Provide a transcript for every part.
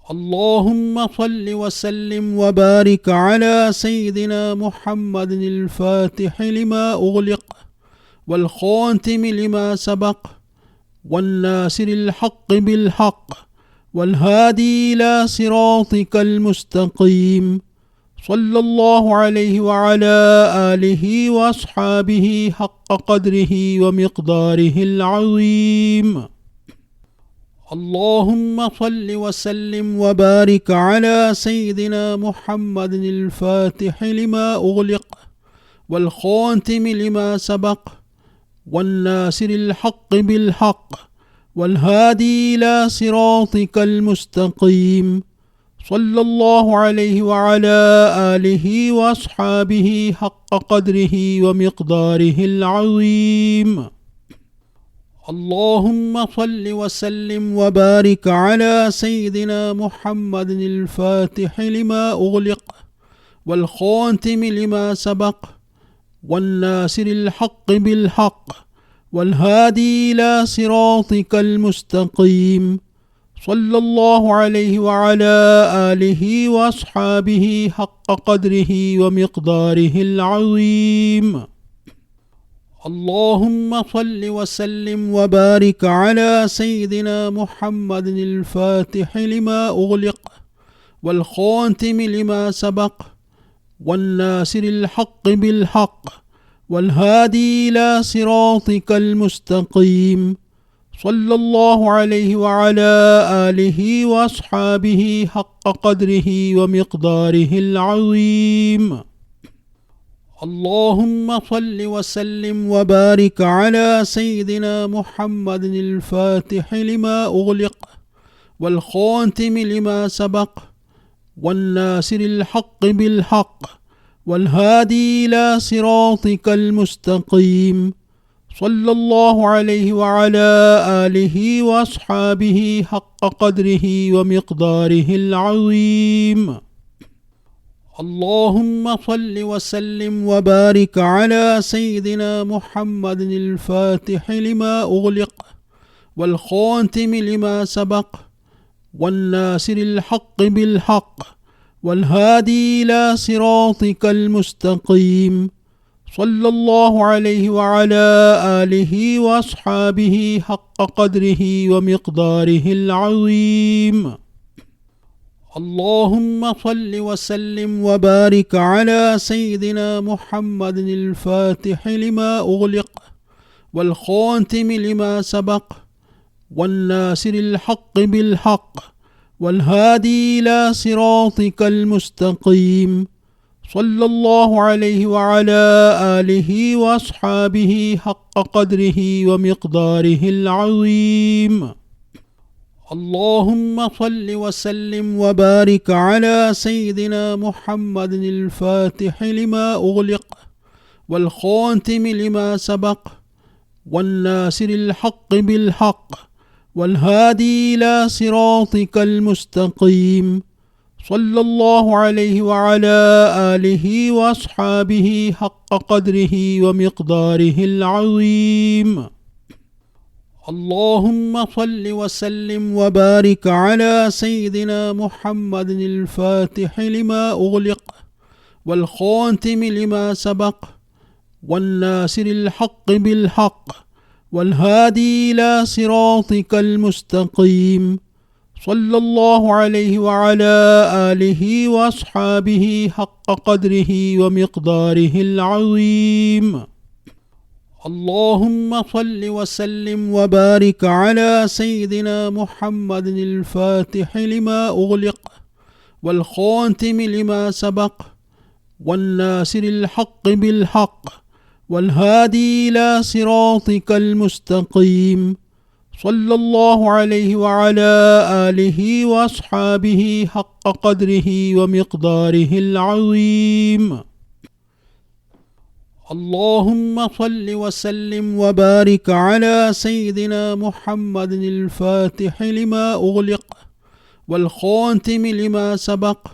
اللهم صل وسلم وبارك على سيدنا محمد الفاتح لما أغلق والخاتم لما سبق والناصر الحق بالحق والهادي إلى صراطك المستقيم، صلى الله عليه وعلى آله وأصحابه حق قدره ومقداره العظيم. اللهم صل وسلم وبارك على سيدنا محمد الفاتح لما أغلق والخاتم لما سبق والناصر الحق بالحق والهادي إلى صراطك المستقيم، صلى الله عليه وعلى آله وأصحابه حق قدره ومقداره العظيم. اللهم صل وسلم وبارك على سيدنا محمد الفاتح لما أغلق والخاتم لما سبق والناصر الحق بالحق والهادي إلى صراطك المستقيم، صلى الله عليه وعلى آله وأصحابه حق قدره ومقداره العظيم. اللهم صل وسلم وبارك على سيدنا محمد الفاتح لما أغلق والخاتم لما سبق والناصر الحق بالحق والهادي إلى صراطك المستقيم، صلى الله عليه وعلى آله وأصحابه حق قدره ومقداره العظيم. اللهم صل وسلم وبارك على سيدنا محمد الفاتح لما أغلق والخاتم لما سبق والناصر الحق بالحق والهادي إلى صراطك المستقيم، صلى الله عليه وعلى آله وأصحابه حق قدره ومقداره العظيم. اللهم صل وسلم وبارك على سيدنا محمد الفاتح لما أغلق والخاتم لما سبق والناصر الحق بالحق والهادي إلى صراطك المستقيم، صلى الله عليه وعلى آله وأصحابه حق قدره ومقداره العظيم. اللهم صل وسلم وبارك على سيدنا محمد الفاتح لما أغلق والخاتم لما سبق والناصر الحق بالحق والهادي إلى صراطك المستقيم، صلى الله عليه وعلى آله وأصحابه حق قدره ومقداره العظيم. اللهم صل وسلم وبارك على سيدنا محمد الفاتح لما أغلق والخاتم لما سبق والناصر الحق بالحق والهادي إلى صراطك المستقيم، صلى الله عليه وعلى آله وأصحابه حق قدره ومقداره العظيم. اللهم صل وسلم وبارك على سيدنا محمد الفاتح لما أغلق والخاتم لما سبق والناصر الحق بالحق والهادي إلى صراطك المستقيم، صلى الله عليه وعلى آله وأصحابه حق قدره ومقداره العظيم. اللهم صل وسلم وبارك على سيدنا محمد الفاتح لما أغلق والخاتم لما سبق والناصر الحق بالحق والهادي إلى صراطك المستقيم، صلى الله عليه وعلى آله وأصحابه حق قدره ومقداره العظيم. اللهم صل وسلم وبارك على سيدنا محمد الفاتح لما أغلق والخاتم لما سبق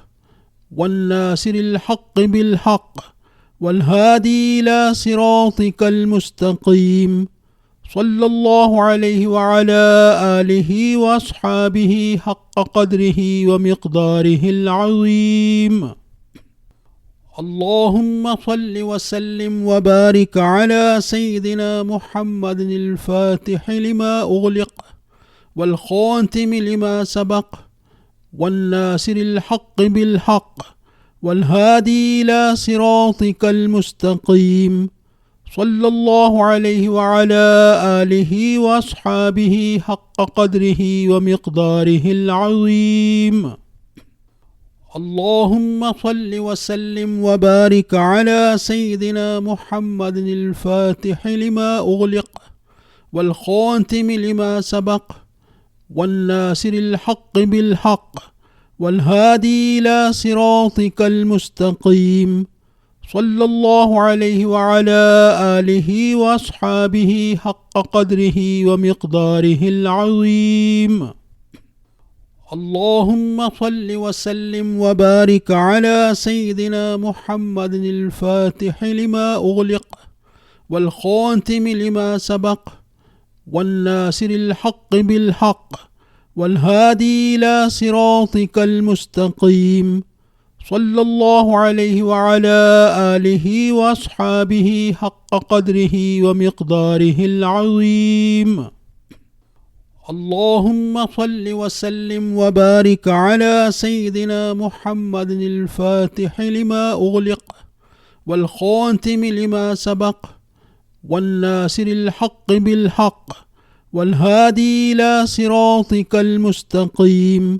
والناصر الحق بالحق والهادي إلى صراطك المستقيم، صلى الله عليه وعلى آله وأصحابه حق قدره ومقداره العظيم. اللهم صل وسلم وبارك على سيدنا محمد الفاتح لما أغلق والخاتم لما سبق والناصر الحق بالحق والهادي إلى صراطك المستقيم، صلى الله عليه وعلى آله وأصحابه حق قدره ومقداره العظيم. اللهم صل وسلم وبارك على سيدنا محمد الفاتح لما أغلق والخاتم لما سبق والناصر الحق بالحق والهادي إلى صراطك المستقيم، صلى الله عليه وعلى آله وأصحابه حق قدره ومقداره العظيم. اللهم صل وسلم وبارك على سيدنا محمد الفاتح لما أغلق والخاتم لما سبق والناصر الحق بالحق والهادي إلى صراطك المستقيم، صلى الله عليه وعلى آله وأصحابه حق قدره ومقداره العظيم. اللهم صل وسلم وبارك على سيدنا محمد الفاتح لما أغلق والخاتم لما سبق والناصر الحق بالحق والهادي إلى صراطك المستقيم،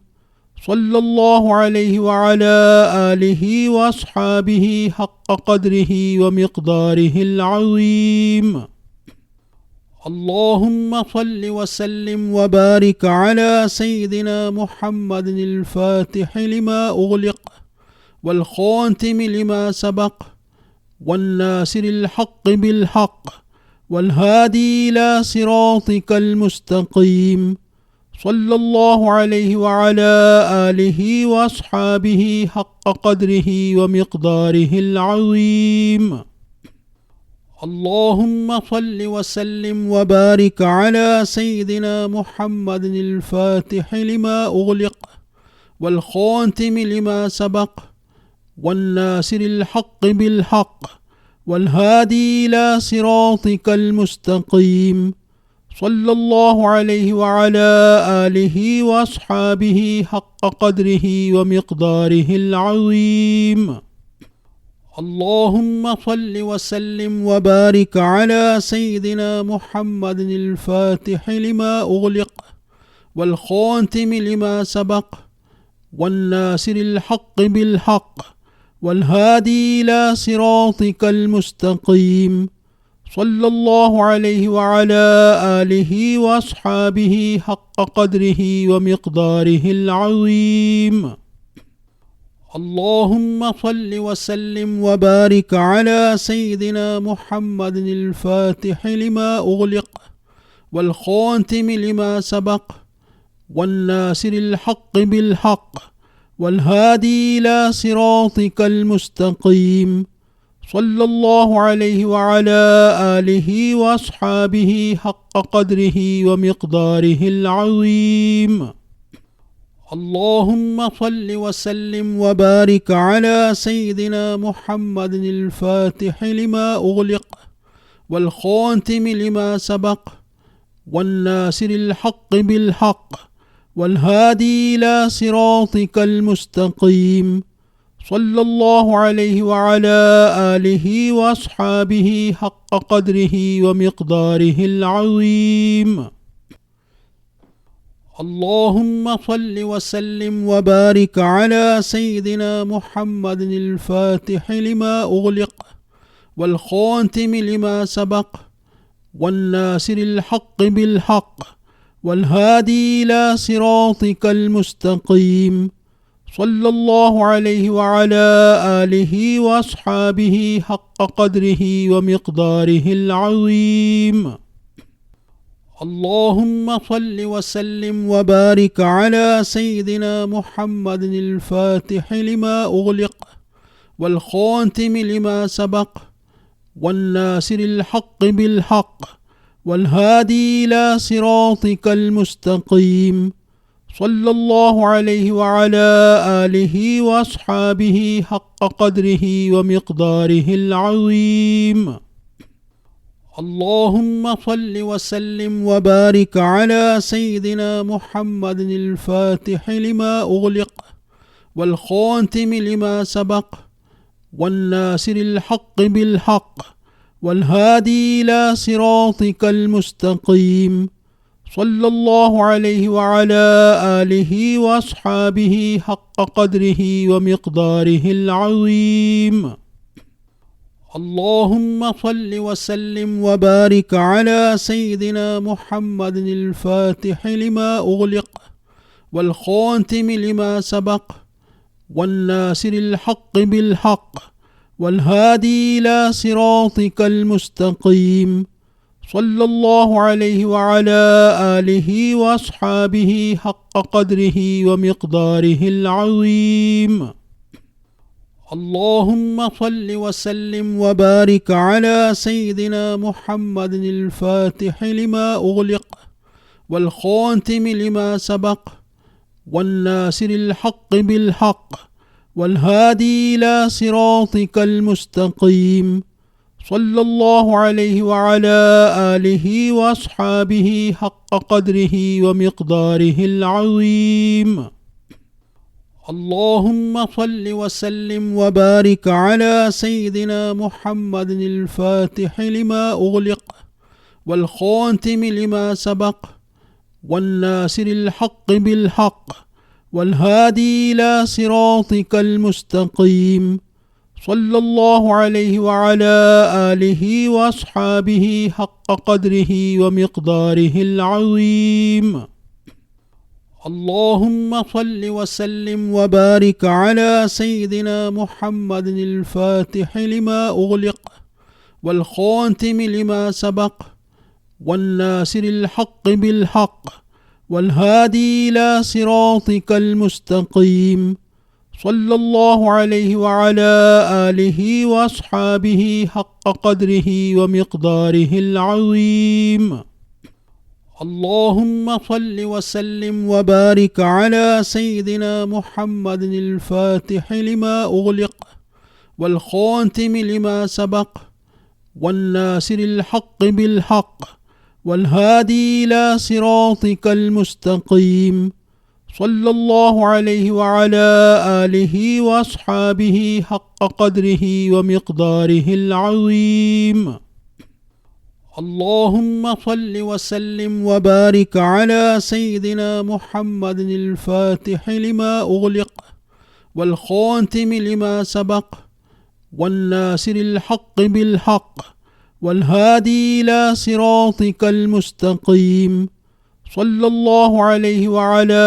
صلى الله عليه وعلى آله وأصحابه حق قدره ومقداره العظيم. اللهم صل وسلم وبارك على سيدنا محمد الفاتح لما أغلق والخاتم لما سبق والناصر الحق بالحق والهادي إلى صراطك المستقيم، صلى الله عليه وعلى آله وأصحابه حق قدره ومقداره العظيم. اللهم صل وسلم وبارك على سيدنا محمد الفاتح لما أغلق والخاتم لما سبق والناصر الحق بالحق والهادي إلى صراطك المستقيم، صلى الله عليه وعلى آله وأصحابه حق قدره ومقداره العظيم. اللهم صل وسلم وبارك على سيدنا محمد الفاتح لما أغلق والخاتم لما سبق والناصر الحق بالحق والهادي إلى صراطك المستقيم، صلى الله عليه وعلى آله وأصحابه حق قدره ومقداره العظيم. اللهم صل وسلم وبارك على سيدنا محمد الفاتح لما أغلق والخاتم لما سبق والناصر الحق بالحق والهادي إلى صراطك المستقيم، صلى الله عليه وعلى آله وأصحابه حق قدره ومقداره العظيم. اللهم صل وسلم وبارك على سيدنا محمد الفاتح لما أغلق والخاتم لما سبق والناصر الحق بالحق والهادي إلى صراطك المستقيم، صلى الله عليه وعلى آله وأصحابه حق قدره ومقداره العظيم. اللهم صل وسلم وبارك على سيدنا محمد الفاتح لما أغلق والخاتم لما سبق والناصر الحق بالحق والهادي إلى صراطك المستقيم، صلى الله عليه وعلى آله وأصحابه حق قدره ومقداره العظيم. اللهم صل وسلم وبارك على سيدنا محمد الفاتح لما أغلق والخاتم لما سبق والناصر الحق بالحق والهادي إلى صراطك المستقيم صلى الله عليه وعلى آله وأصحابه حق قدره ومقداره العظيم. اللهم صل وسلم وبارك على سيدنا محمد الفاتح لما أغلق والخاتم لما سبق والناصر الحق بالحق والهادي إلى صراطك المستقيم صلى الله عليه وعلى آله وأصحابه حق قدره ومقداره العظيم. اللهم صل وسلم وبارك على سيدنا محمد الفاتح لما أغلق والخاتم لما سبق والناصر الحق بالحق والهادي إلى صراطك المستقيم صلى الله عليه وعلى آله وأصحابه حق قدره ومقداره العظيم. اللهم صل وسلم وبارك على سيدنا محمد الفاتح لما أغلق والخاتم لما سبق والناصر الحق بالحق والهادي إلى صراطك المستقيم صلى الله عليه وعلى آله وأصحابه حق قدره ومقداره العظيم. اللهم صل وسلم وبارك على سيدنا محمد الفاتح لما أغلق والخاتم لما سبق والناصر الحق بالحق والهادي إلى صراطك المستقيم صلى الله عليه وعلى آله وأصحابه حق قدره ومقداره العظيم. اللهم صل وسلم وبارك على سيدنا محمد الفاتح لما أغلق والخاتم لما سبق والناصر الحق بالحق والهادي إلى صراطك المستقيم صلى الله عليه وعلى آله وأصحابه حق قدره ومقداره العظيم. اللهم صل وسلم وبارك على سيدنا محمد الفاتح لما أغلق والخاتم لما سبق والناصر الحق بالحق والهادي إلى صراطك المستقيم صلى الله عليه وعلى آله وأصحابه حق قدره ومقداره العظيم. اللهم صل وسلم وبارك على سيدنا محمد الفاتح لما أغلق والخاتم لما سبق والناصر الحق بالحق والهادي إلى صراطك المستقيم صلى الله عليه وعلى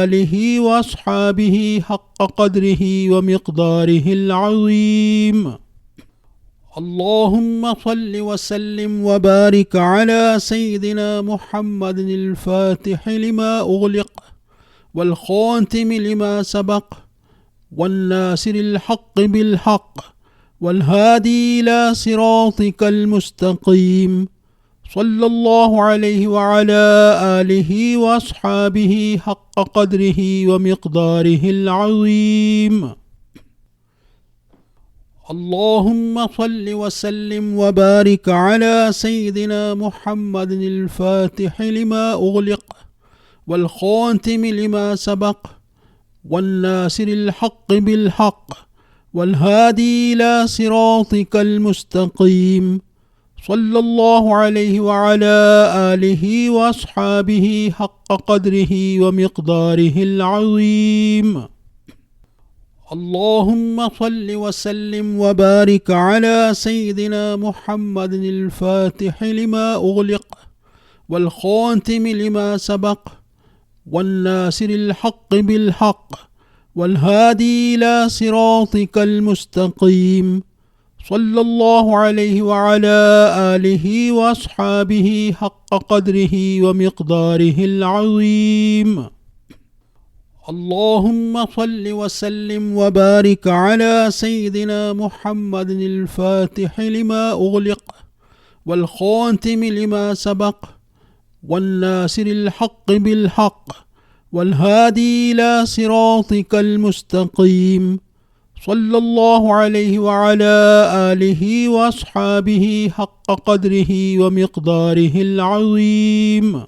آله وأصحابه حق قدره ومقداره العظيم. اللهم صل وسلم وبارك على سيدنا محمد الفاتح لما أغلق والخاتم لما سبق والناصر الحق بالحق والهادي إلى صراطك المستقيم صلى الله عليه وعلى آله وأصحابه حق قدره ومقداره العظيم. اللهم صل وسلم وبارك على سيدنا محمد الفاتح لما أغلق والخاتم لما سبق والناصر الحق بالحق والهادي إلى صراطك المستقيم صلى الله عليه وعلى آله وأصحابه حق قدره ومقداره العظيم. اللهم صل وسلم وبارك على سيدنا محمد الفاتح لما أغلق والخاتم لما سبق والناصر الحق بالحق والهادي إلى صراطك المستقيم صلى الله عليه وعلى آله وأصحابه حق قدره ومقداره العظيم. اللهم صل وسلم وبارك على سيدنا محمد الفاتح لما أغلق والخاتم لما سبق والناصر الحق بالحق والهادي إلى صراطك المستقيم صلى الله عليه وعلى آله وأصحابه حق قدره ومقداره العظيم.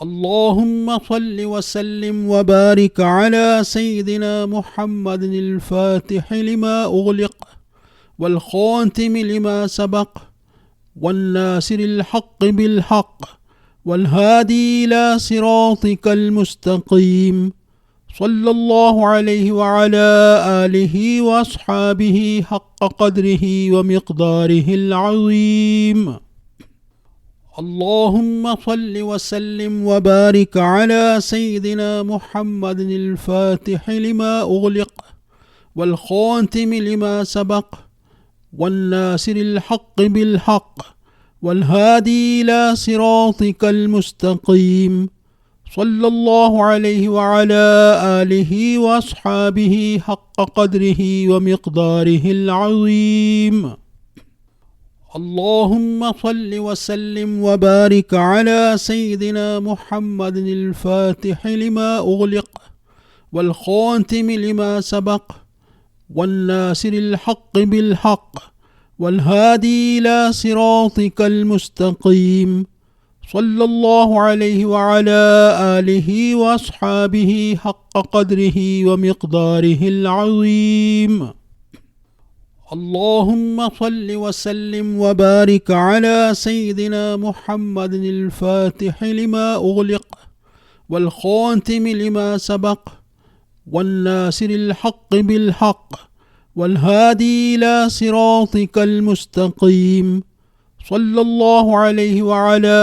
اللهم صل وسلم وبارك على سيدنا محمد الفاتح لما أغلق والخاتم لما سبق والناصر الحق بالحق والهادي إلى صراطك المستقيم صلى الله عليه وعلى آله وأصحابه حق قدره ومقداره العظيم. اللهم صل وسلم وبارك على سيدنا محمد الفاتح لما أغلق والخاتم لما سبق والناصر الحق بالحق والهادي إلى صراطك المستقيم صلى الله عليه وعلى آله وأصحابه حق قدره ومقداره العظيم. اللهم صل وسلم وبارك على سيدنا محمد الفاتح لما أغلق والخاتم لما سبق والناصر الحق بالحق والهادي إلى صراطك المستقيم صلى الله عليه وعلى آله وأصحابه حق قدره ومقداره العظيم. اللهم صل وسلم وبارك على سيدنا محمد الفاتح لما أغلق والخاتم لما سبق والناصر الحق بالحق والهادي إلى صراطك المستقيم صلى الله عليه وعلى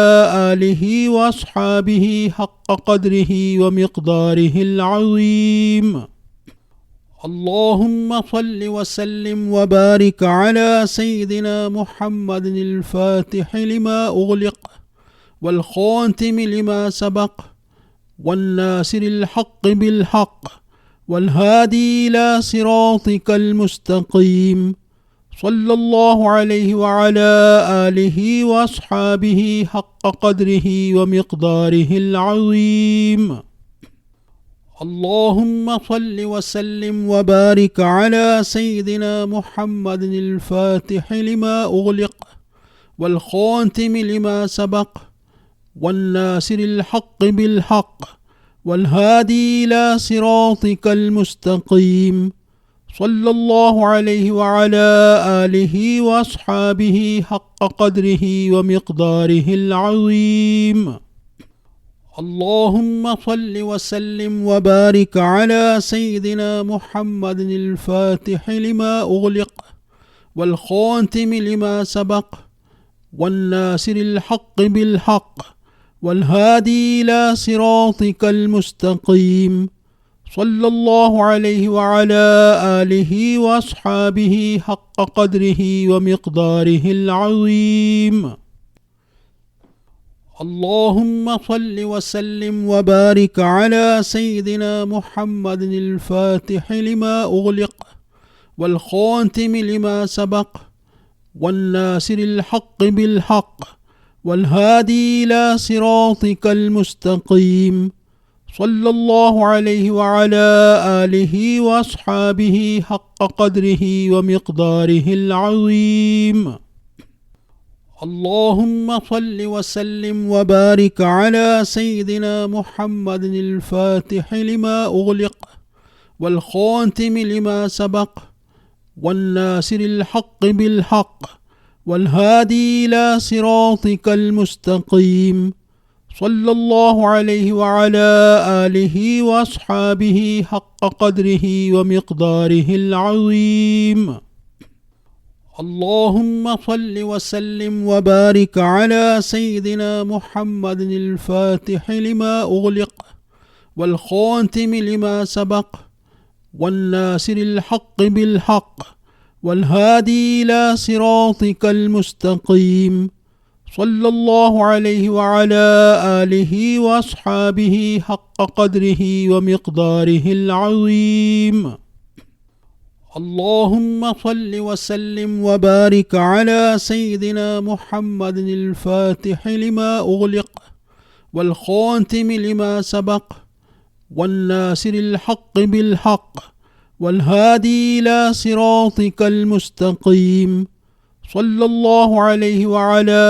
آله وأصحابه حق قدره ومقداره العظيم. اللهم صل وسلم وبارك على سيدنا محمد الفاتح لما أغلق والخاتم لما سبق والناصر الحق بالحق والهادي إلى صراطك المستقيم صلى الله عليه وعلى آله وأصحابه حق قدره ومقداره العظيم. اللهم صل وسلم وبارك على سيدنا محمد الفاتح لما أغلق والخاتم لما سبق والناصر الحق بالحق والهادي إلى صراطك المستقيم صلى الله عليه وعلى آله وأصحابه حق قدره ومقداره العظيم. اللهم صل وسلم وبارك على سيدنا محمد الفاتح لما أغلق والخاتم لما سبق والناصر الحق بالحق والهادي إلى صراطك المستقيم صلى الله عليه وعلى آله وأصحابه حق قدره ومقداره العظيم. اللهم صل وسلم وبارك على سيدنا محمد الفاتح لما أغلق والخاتم لما سبق والناصر الحق بالحق والهادي إلى صراطك المستقيم صلى الله عليه وعلى آله وأصحابه حق قدره ومقداره العظيم. اللهم صل وسلم وبارك على سيدنا محمد الفاتح لما أغلق والخاتم لما سبق والناصر الحق بالحق والهادي إلى صراطك المستقيم صلى الله عليه وعلى آله وأصحابه حق قدره ومقداره العظيم. اللهم صل وسلم وبارك على سيدنا محمد الفاتح لما أغلق والخاتم لما سبق والناصر الحق بالحق والهادي إلى صراطك المستقيم صلى الله عليه وعلى آله وأصحابه حق قدره ومقداره العظيم. اللهم صل وسلم وبارك على سيدنا محمد الفاتح لما أغلق والخاتم لما سبق والناصر الحق بالحق والهادي إلى صراطك المستقيم صلى الله عليه وعلى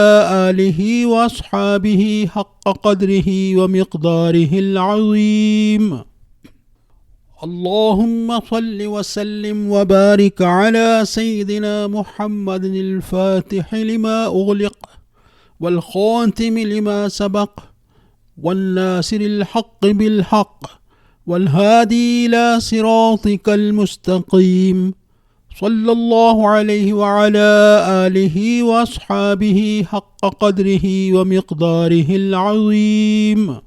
آله وأصحابه حق قدره ومقداره العظيم. اللهم صل وسلم وبارك على سيدنا محمد الفاتح لما أغلق والخاتم لما سبق والناصر الحق بالحق والهادي إلى صراطك المستقيم صلى الله عليه وعلى آله وأصحابه حق قدره ومقداره العظيم.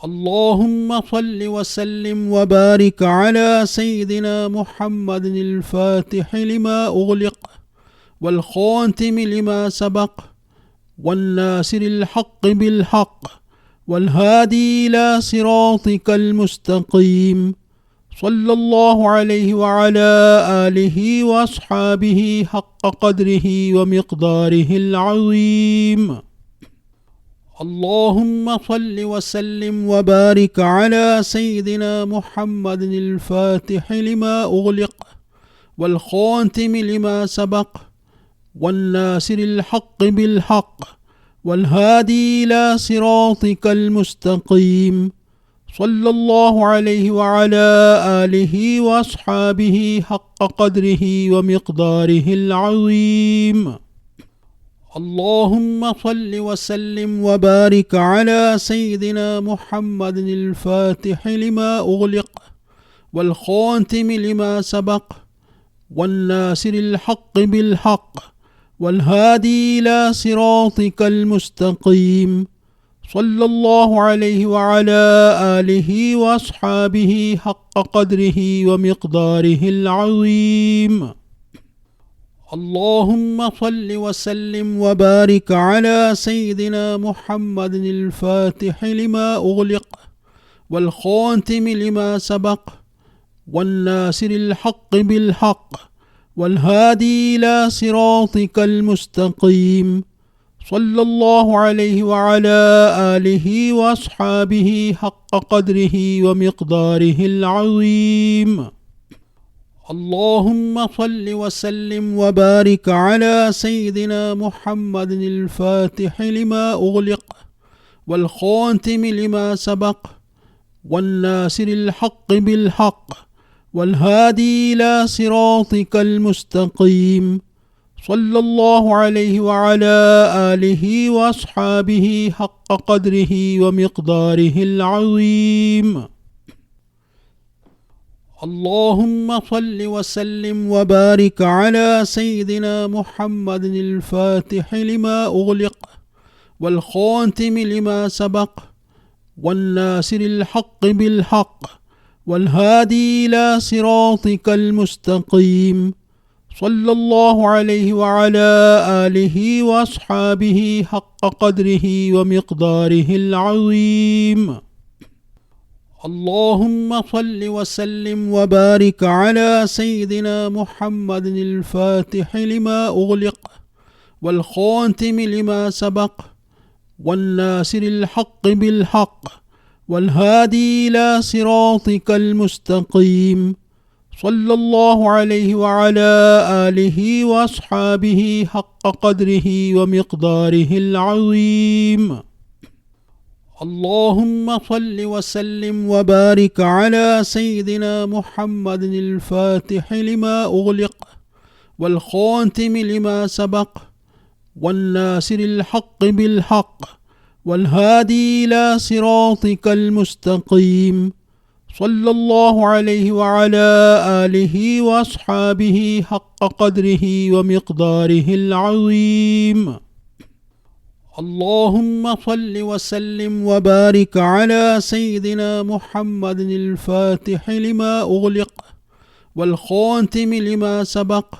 اللهم صل وسلم وبارك على سيدنا محمد الفاتح لما أغلق والخاتم لما سبق والناصر الحق بالحق والهادي إلى صراطك المستقيم صلى الله عليه وعلى آله وأصحابه حق قدره ومقداره العظيم. اللهم صل وسلم وبارك على سيدنا محمد الفاتح لما أغلق والخاتم لما سبق والناصر الحق بالحق والهادي إلى صراطك المستقيم صلى الله عليه وعلى آله وأصحابه حق قدره ومقداره العظيم. اللهم صل وسلم وبارك على سيدنا محمد الفاتح لما أغلق والخاتم لما سبق والناصر الحق بالحق والهادي إلى صراطك المستقيم صلى الله عليه وعلى آله وأصحابه حق قدره ومقداره العظيم. اللهم صل وسلم وبارك على سيدنا محمد الفاتح لما أغلق والخاتم لما سبق والناصر الحق بالحق والهادي إلى صراطك المستقيم صلى الله عليه وعلى آله وأصحابه حق قدره ومقداره العظيم. اللهم صل وسلم وبارك على سيدنا محمد الفاتح لما أغلق والخاتم لما سبق والناصر الحق بالحق والهادي إلى صراطك المستقيم صلى الله عليه وعلى آله وأصحابه حق قدره ومقداره العظيم. اللهم صل وسلم وبارك على سيدنا محمد الفاتح لما أغلق والخاتم لما سبق والناصر الحق بالحق والهادي إلى صراطك المستقيم صلى الله عليه وعلى آله وأصحابه حق قدره ومقداره العظيم. اللهم صل وسلم وبارك على سيدنا محمد الفاتح لما أغلق والخاتم لما سبق والناصر الحق بالحق والهادي إلى صراطك المستقيم صلى الله عليه وعلى آله وأصحابه حق قدره ومقداره العظيم. اللهم صل وسلم وبارك على سيدنا محمد الفاتح لما أغلق والخاتم لما سبق والناصر الحق بالحق والهادي إلى صراطك المستقيم صلى الله عليه وعلى آله وأصحابه حق قدره ومقداره العظيم. اللهم صل وسلم وبارك على سيدنا محمد الفاتح لما أغلق والخاتم لما سبق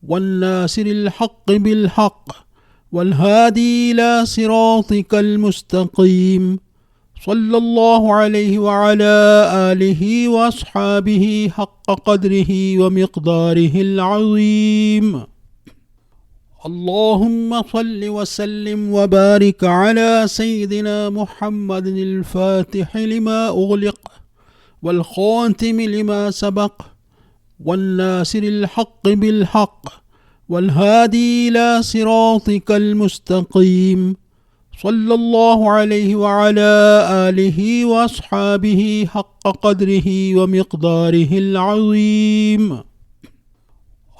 والناصر الحق بالحق والهادي إلى صراطك المستقيم صلى الله عليه وعلى آله وأصحابه حق قدره ومقداره العظيم. اللهم صل وسلم وبارك على سيدنا محمد الفاتح لما أغلق والخاتم لما سبق والناصر الحق بالحق والهادي إلى صراطك المستقيم، صلى الله عليه وعلى آله وأصحابه حق قدره ومقداره العظيم.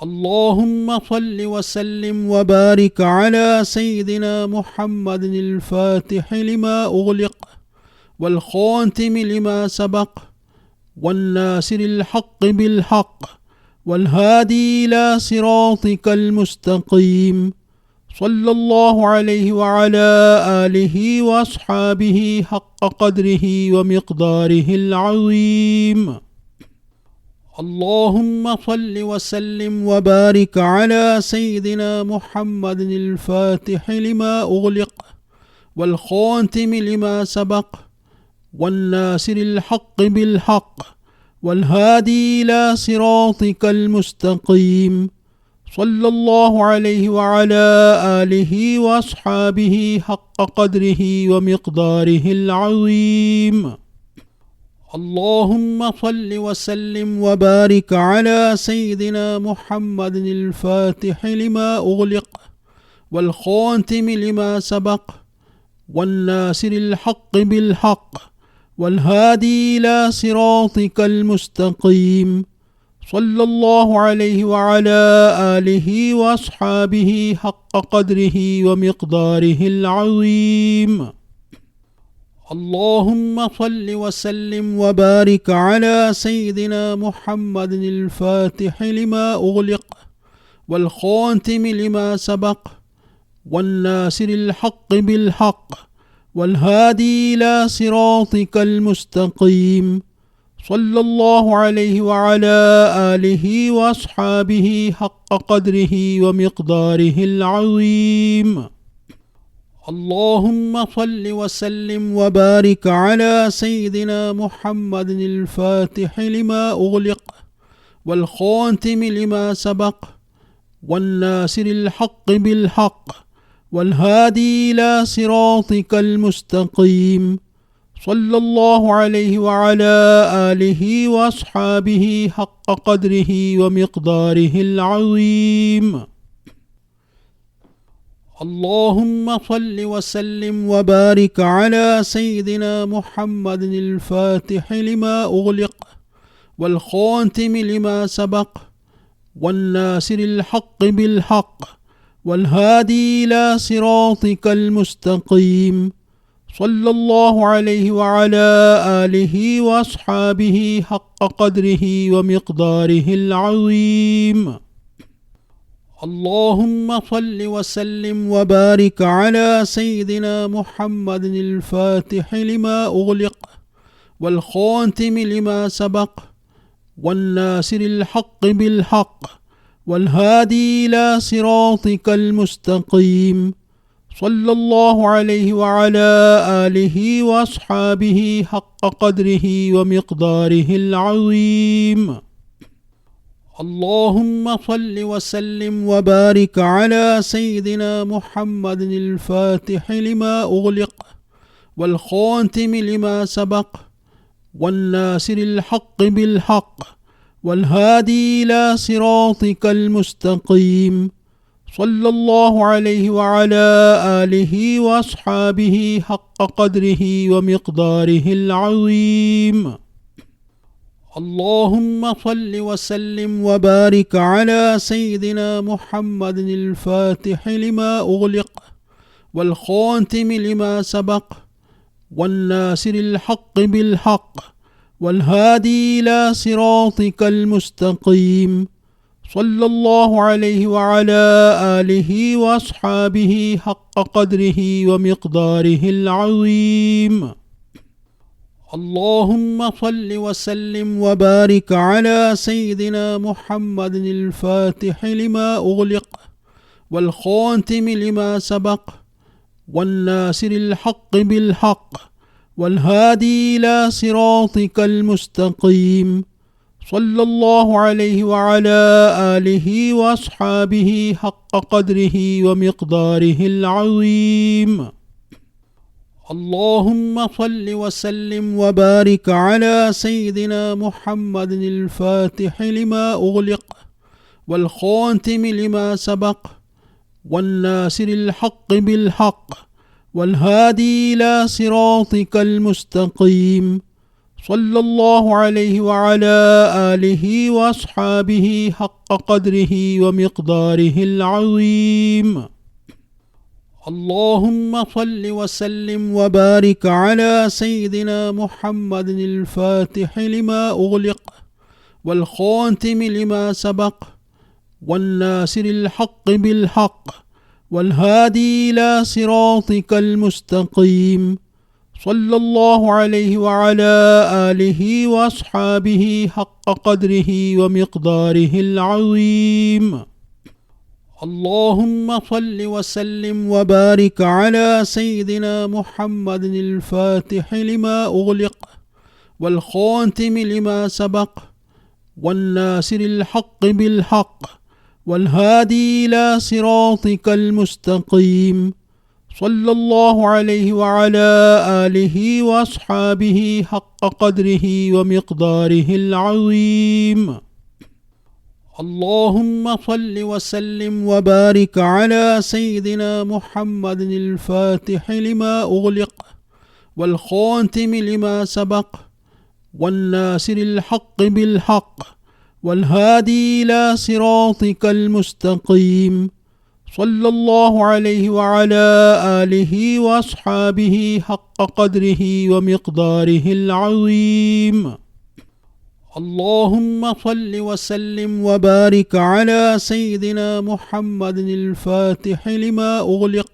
اللهم صل وسلم وبارك على سيدنا محمد الفاتح لما أغلق والخاتم لما سبق والناصر الحق بالحق والهادي إلى صراطك المستقيم، صلى الله عليه وعلى آله وأصحابه حق قدره ومقداره العظيم. اللهم صل وسلم وبارك على سيدنا محمد الفاتح لما أغلق والخاتم لما سبق والناصر الحق بالحق والهادي إلى صراطك المستقيم، صلى الله عليه وعلى آله وأصحابه حق قدره ومقداره العظيم. اللهم صل وسلم وبارك على سيدنا محمد الفاتح لما أغلق والخاتم لما سبق والناصر الحق بالحق والهادي إلى صراطك المستقيم، صلى الله عليه وعلى آله وأصحابه حق قدره ومقداره العظيم. اللهم صل وسلم وبارك على سيدنا محمد الفاتح لما أغلق والخاتم لما سبق والناصر الحق بالحق والهادي إلى صراطك المستقيم، صلى الله عليه وعلى آله وأصحابه حق قدره ومقداره العظيم. اللهم صل وسلم وبارك على سيدنا محمد الفاتح لما أغلق والخاتم لما سبق والناصر الحق بالحق والهادي إلى صراطك المستقيم، صلى الله عليه وعلى آله وأصحابه حق قدره ومقداره العظيم. اللهم صل وسلم وبارك على سيدنا محمد الفاتح لما أغلق والخاتم لما سبق والناصر الحق بالحق والهادي إلى صراطك المستقيم، صلى الله عليه وعلى آله وأصحابه حق قدره ومقداره العظيم. اللهم صل وسلم وبارك على سيدنا محمد الفاتح لما أغلق والخاتم لما سبق والناصر الحق بالحق والهادي إلى صراطك المستقيم، صلى الله عليه وعلى آله وأصحابه حق قدره ومقداره العظيم. اللهم صل وسلم وبارك على سيدنا محمد الفاتح لما أغلق والخاتم لما سبق والناصر الحق بالحق والهادي إلى صراطك المستقيم، صلى الله عليه وعلى آله وأصحابه حق قدره ومقداره العظيم. اللهم صل وسلم وبارك على سيدنا محمد الفاتح لما أغلق والخاتم لما سبق والناصر الحق بالحق والهادي إلى صراطك المستقيم، صلى الله عليه وعلى آله وأصحابه حق قدره ومقداره العظيم. اللهم صل وسلم وبارك على سيدنا محمد الفاتح لما أغلق والخاتم لما سبق والناصر الحق بالحق والهادي إلى صراطك المستقيم، صلى الله عليه وعلى آله وأصحابه حق قدره ومقداره العظيم. اللهم صل وسلم وبارك على سيدنا محمد الفاتح لما أغلق والخاتم لما سبق والناصر الحق بالحق والهادي إلى صراطك المستقيم، صلى الله عليه وعلى آله وأصحابه حق قدره ومقداره العظيم. اللهم صل وسلم وبارك على سيدنا محمد الفاتح لما أغلق والخاتم لما سبق والناصر الحق بالحق والهادي إلى صراطك المستقيم، صلى الله عليه وعلى آله وأصحابه حق قدره ومقداره العظيم. اللهم صل وسلم وبارك على سيدنا محمد الفاتح لما أغلق والخاتم لما سبق والناصر الحق بالحق والهادي إلى صراطك المستقيم، صلى الله عليه وعلى آله وأصحابه حق قدره ومقداره العظيم. اللهم صل وسلم وبارك على سيدنا محمد الفاتح لما أغلق والخاتم لما سبق والناصر الحق بالحق والهادي إلى صراطك المستقيم، صلى الله عليه وعلى آله وأصحابه حق قدره ومقداره العظيم. اللهم صل وسلم وبارك على سيدنا محمد الفاتح لما أغلق والخاتم لما سبق والناصر الحق بالحق والهادي إلى صراطك المستقيم، صلى الله عليه وعلى آله وأصحابه حق قدره ومقداره العظيم. اللهم صل وسلم وبارك على سيدنا محمد الفاتح لما أغلق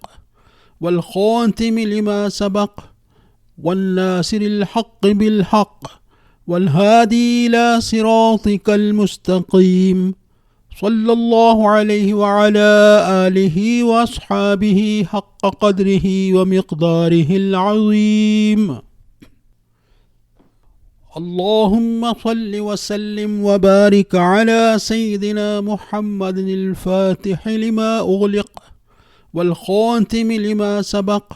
والخاتم لما سبق والناصر الحق بالحق والهادي إلى صراطك المستقيم، صلى الله عليه وعلى آله وأصحابه حق قدره ومقداره العظيم. اللهم صل وسلم وبارك على سيدنا محمد الفاتح لما أغلق والخاتم لما سبق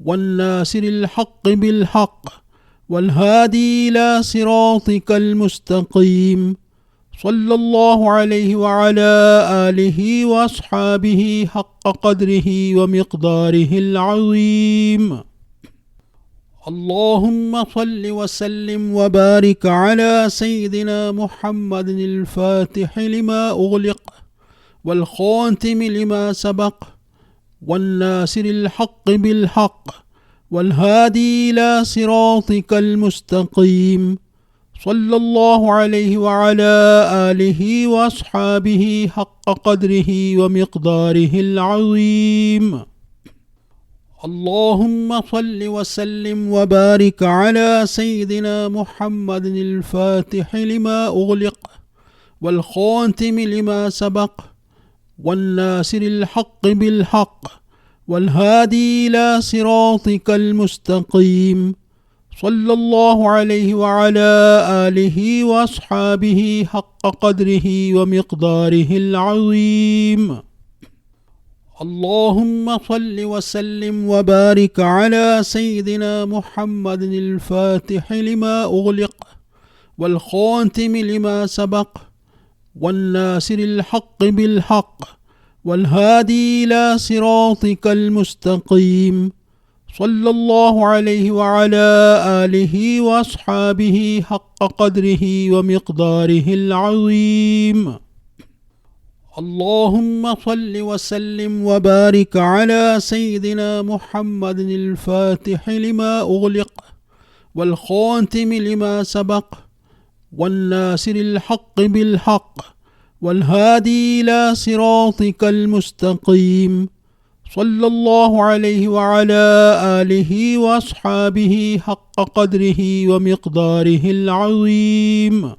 والناصر الحق بالحق والهادي إلى صراطك المستقيم، صلى الله عليه وعلى آله وأصحابه حق قدره ومقداره العظيم. اللهم صل وسلم وبارك على سيدنا محمد الفاتح لما أغلق والخاتم لما سبق والناصر الحق بالحق والهادي إلى صراطك المستقيم، صلى الله عليه وعلى آله وأصحابه حق قدره ومقداره العظيم. اللهم صل وسلم وبارك على سيدنا محمد الفاتح لما أغلق والخاتم لما سبق والناصر الحق بالحق والهادي إلى صراطك المستقيم، صلى الله عليه وعلى آله وأصحابه حق قدره ومقداره العظيم. اللهم صل وسلم وبارك على سيدنا محمد الفاتح لما أغلق والخاتم لما سبق والناصر الحق بالحق والهادي إلى صراطك المستقيم، صلى الله عليه وعلى آله وأصحابه حق قدره ومقداره العظيم. اللهم صل وسلم وبارك على سيدنا محمد الفاتح لما أغلق والخاتم لما سبق والناصر الحق بالحق والهادي إلى صراطك المستقيم، صلى الله عليه وعلى آله وأصحابه حق قدره ومقداره العظيم.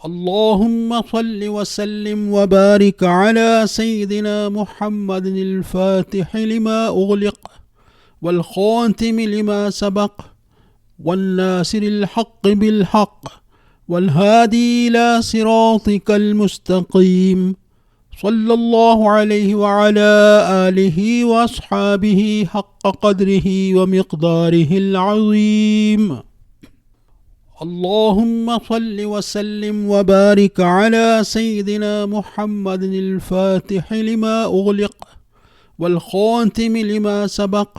اللهم صل وسلم وبارك على سيدنا محمد الفاتح لما أغلق والخاتم لما سبق والناصر الحق بالحق والهادي إلى صراطك المستقيم صلى الله عليه وعلى آله وأصحابه حق قدره ومقداره العظيم. اللهم صل وسلم وبارك على سيدنا محمد الفاتح لما أغلق والخاتم لما سبق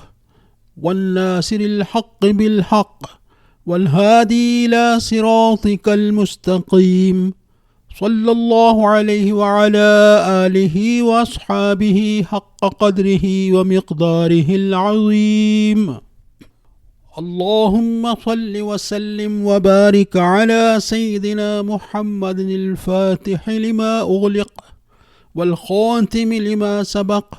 والناصر الحق بالحق والهادي إلى صراطك المستقيم صلى الله عليه وعلى آله وأصحابه حق قدره ومقداره العظيم. اللهم صل وسلم وبارك على سيدنا محمد الفاتح لما أغلق والخاتم لما سبق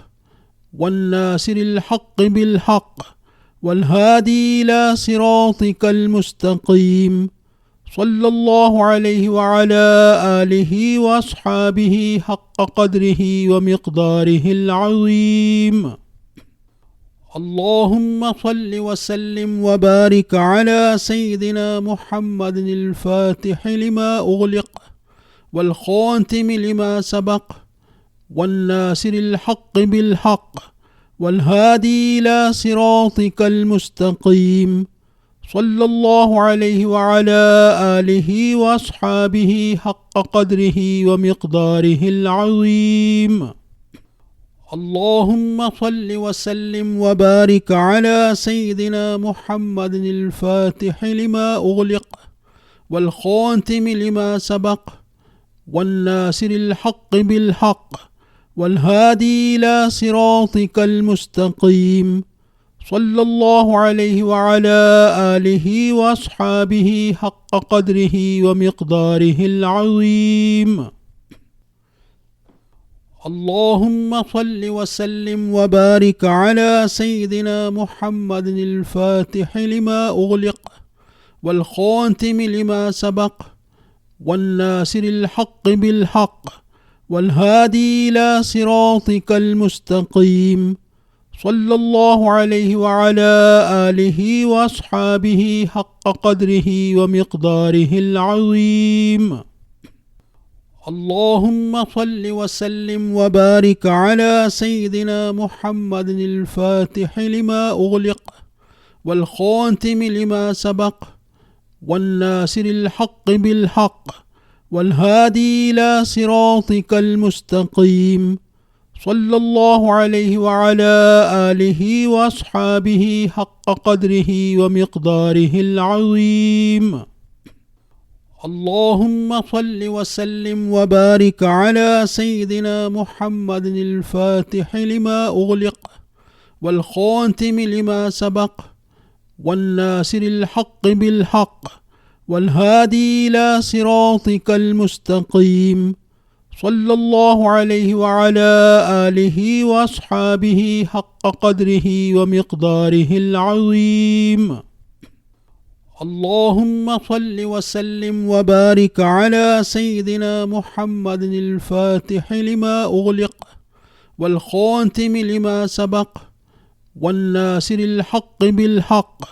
والناصر الحق بالحق والهادي إلى صراطك المستقيم صلى الله عليه وعلى آله وأصحابه حق قدره ومقداره العظيم. اللهم صل وسلم وبارك على سيدنا محمد الفاتح لما أغلق والخاتم لما سبق والناصر الحق بالحق والهادي إلى صراطك المستقيم صلى الله عليه وعلى آله وأصحابه حق قدره ومقداره العظيم. اللهم صل وسلم وبارك على سيدنا محمد الفاتح لما أغلق والخاتم لما سبق والناصر الحق بالحق والهادي إلى صراطك المستقيم صلى الله عليه وعلى آله وأصحابه حق قدره ومقداره العظيم. اللهم صل وسلم وبارك على سيدنا محمد الفاتح لما أغلق والخاتم لما سبق والناصر الحق بالحق والهادي إلى صراطك المستقيم صلى الله عليه وعلى آله وأصحابه حق قدره ومقداره العظيم. اللهم صل وسلم وبارك على سيدنا محمد الفاتح لما أغلق والخاتم لما سبق والناصر الحق بالحق والهادي إلى صراطك المستقيم صلى الله عليه وعلى آله وأصحابه حق قدره ومقداره العظيم. اللهم صل وسلم وبارك على سيدنا محمد الفاتح لما أغلق والخاتم لما سبق والناصر الحق بالحق والهادي إلى صراطك المستقيم صلى الله عليه وعلى آله وأصحابه حق قدره ومقداره العظيم. اللهم صل وسلم وبارك على سيدنا محمد الفاتح لما أغلق والخاتم لما سبق والناصر الحق بالحق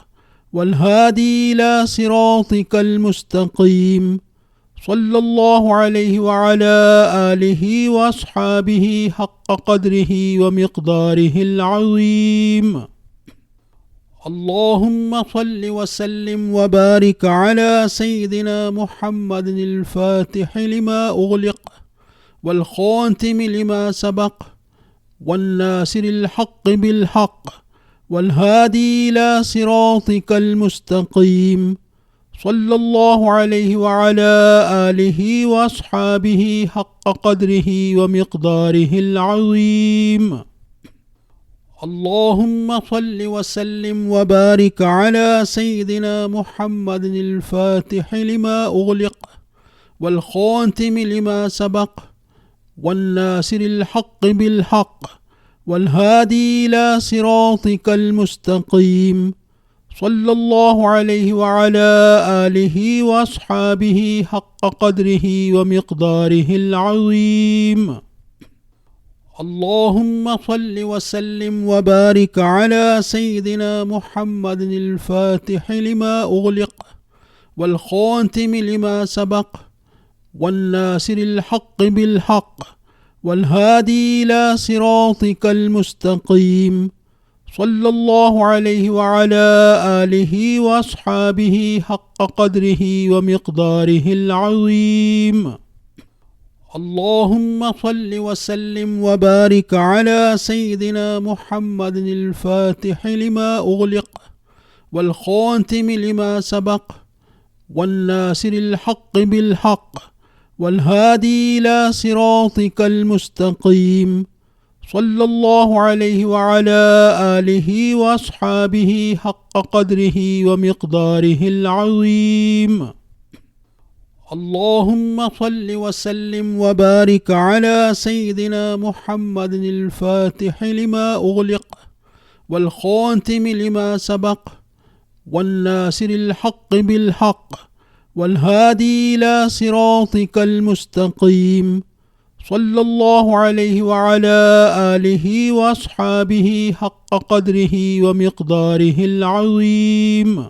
والهادي إلى صراطك المستقيم صلى الله عليه وعلى آله وأصحابه حق قدره ومقداره العظيم. اللهم صل وسلم وبارك على سيدنا محمد الفاتح لما أغلق والخاتم لما سبق والناصر الحق بالحق والهادي إلى صراطك المستقيم صلى الله عليه وعلى آله وأصحابه حق قدره ومقداره العظيم. اللهم صل وسلم وبارك على سيدنا محمد الفاتح لما أغلق والخاتم لما سبق والناصر الحق بالحق والهادي إلى صراطك المستقيم صلى الله عليه وعلى آله وأصحابه حق قدره ومقداره العظيم. اللهم صل وسلم وبارك على سيدنا محمد الفاتح لما أغلق والخاتم لما سبق والناصر الحق بالحق والهادي إلى صراطك المستقيم صلى الله عليه وعلى آله وأصحابه حق قدره ومقداره العظيم. اللهم صل وسلم وبارك على سيدنا محمد الفاتح لما أغلق والخاتم لما سبق والناصر الحق بالحق والهادي إلى صراطك المستقيم صلى الله عليه وعلى آله وأصحابه حق قدره ومقداره العظيم. اللهم صل وسلم وبارك على سيدنا محمد الفاتح لما أغلق والخاتم لما سبق والناصر الحق بالحق والهادي إلى صراطك المستقيم صلى الله عليه وعلى آله وأصحابه حق قدره ومقداره العظيم.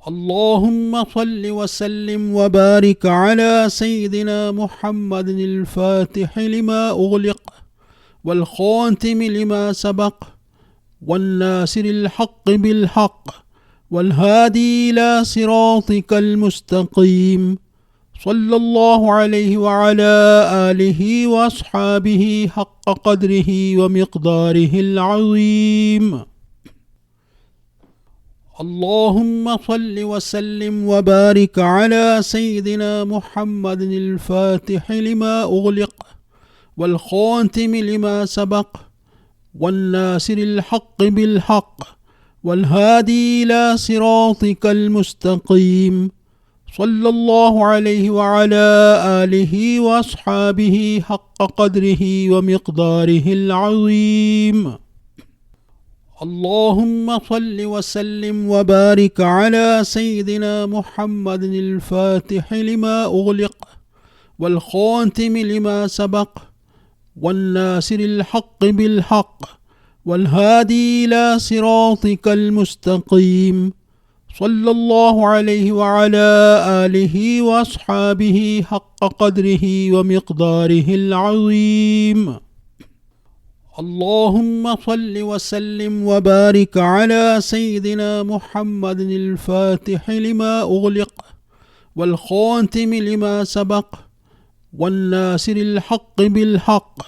اللهم صل وسلم وبارك على سيدنا محمد الفاتح لما أغلق والخاتم لما سبق والناصر الحق بالحق والهادي إلى صراطك المستقيم صلى الله عليه وعلى آله وأصحابه حق قدره ومقداره العظيم. اللهم صل وسلم وبارك على سيدنا محمد الفاتح لما أغلق والخاتم لما سبق والناصر الحق بالحق والهادي إلى صراطك المستقيم صلى الله عليه وعلى آله وأصحابه حق قدره ومقداره العظيم. اللهم صل وسلم وبارك على سيدنا محمد الفاتح لما أغلق والخاتم لما سبق والناصر الحق بالحق والهادي إلى صراطك المستقيم صلى الله عليه وعلى آله وأصحابه حق قدره ومقداره العظيم. اللهم صل وسلم وبارك على سيدنا محمد الفاتح لما أغلق والخاتم لما سبق والناصر الحق بالحق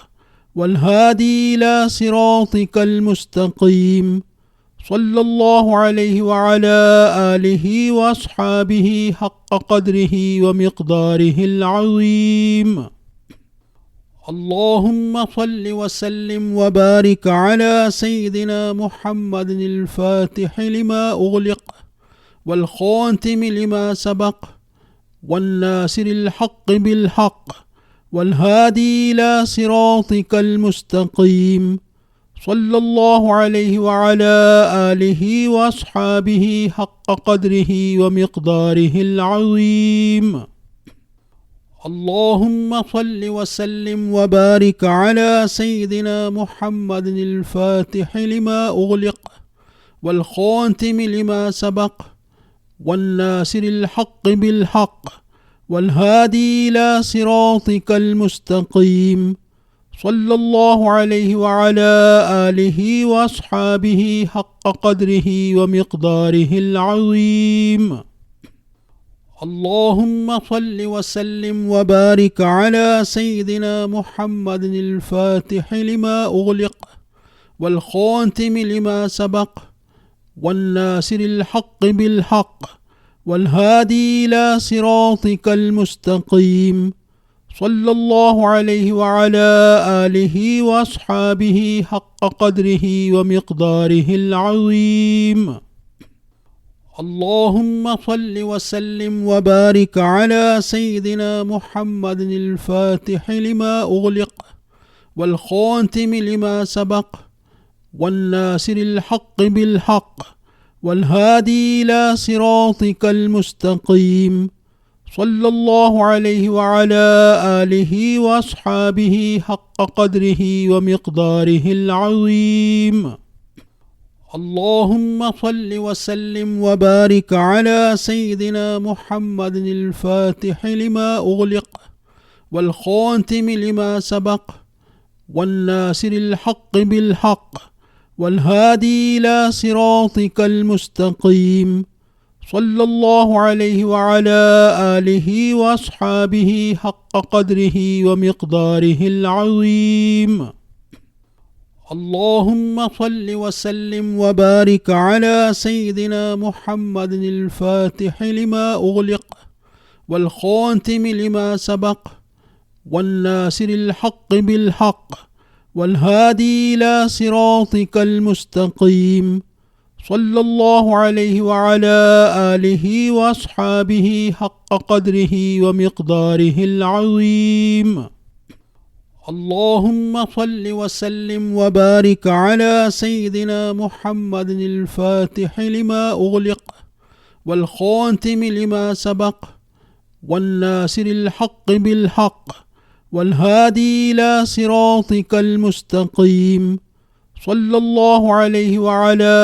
والهادي إلى صراطك المستقيم صلى الله عليه وعلى آله وأصحابه حق قدره ومقداره العظيم. اللهم صل وسلم وبارك على سيدنا محمد الفاتح لما أغلق والخاتم لما سبق والناصر الحق بالحق والهادي إلى صراطك المستقيم صلى الله عليه وعلى آله وأصحابه حق قدره ومقداره العظيم. اللهم صل وسلم وبارك على سيدنا محمد الفاتح لما أغلق والخاتم لما سبق والناصر الحق بالحق والهادي إلى صراطك المستقيم صلى الله عليه وعلى آله وأصحابه حق قدره ومقداره العظيم. اللهم صل وسلم وبارك على سيدنا محمد الفاتح لما أغلق والخاتم لما سبق والناصر الحق بالحق والهادي إلى صراطك المستقيم صلى الله عليه وعلى آله وأصحابه حق قدره ومقداره العظيم. اللهم صل وسلم وبارك على سيدنا محمد الفاتح لما أغلق والخاتم لما سبق والناصر الحق بالحق والهادي إلى صراطك المستقيم صلى الله عليه وعلى آله وأصحابه حق قدره ومقداره العظيم. اللهم صل وسلم وبارك على سيدنا محمد الفاتح لما أغلق والخاتم لما سبق والناصر الحق بالحق والهادي إلى صراطك المستقيم، صلى الله عليه وعلى آله وأصحابه حق قدره ومقداره العظيم. اللهم صل وسلم وبارك على سيدنا محمد الفاتح لما أغلق والخاتم لما سبق والناصر الحق بالحق والهادي إلى صراطك المستقيم، صلى الله عليه وعلى آله وأصحابه حق قدره ومقداره العظيم. اللهم صل وسلم وبارك على سيدنا محمد الفاتح لما أغلق والخاتم لما سبق والناصر الحق بالحق والهادي إلى صراطك المستقيم، صلى الله عليه وعلى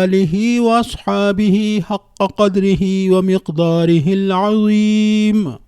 آله وأصحابه حق قدره ومقداره العظيم.